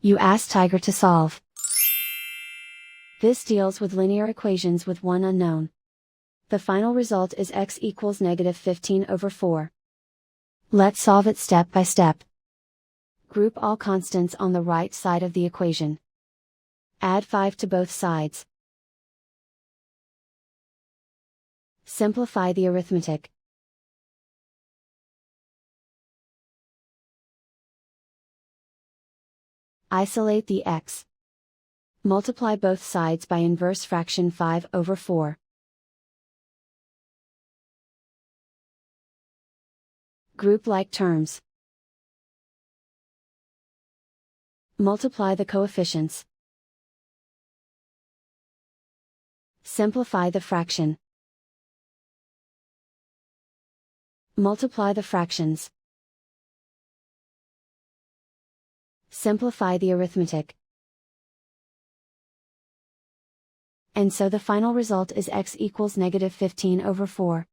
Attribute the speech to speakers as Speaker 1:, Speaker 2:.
Speaker 1: You ask Tiger to solve. This deals with linear equations with one unknown. The final result is x equals -15/4. Let's solve it step by step. Group all constants on the right side of the equation. Add 5 to both sides. Simplify the arithmetic. Isolate the x. Multiply both sides by inverse fraction 5/4. Group like terms. Multiply the coefficients. Simplify the fraction. Multiply the fractions. Simplify the arithmetic. And so the final result is x equals -15/4.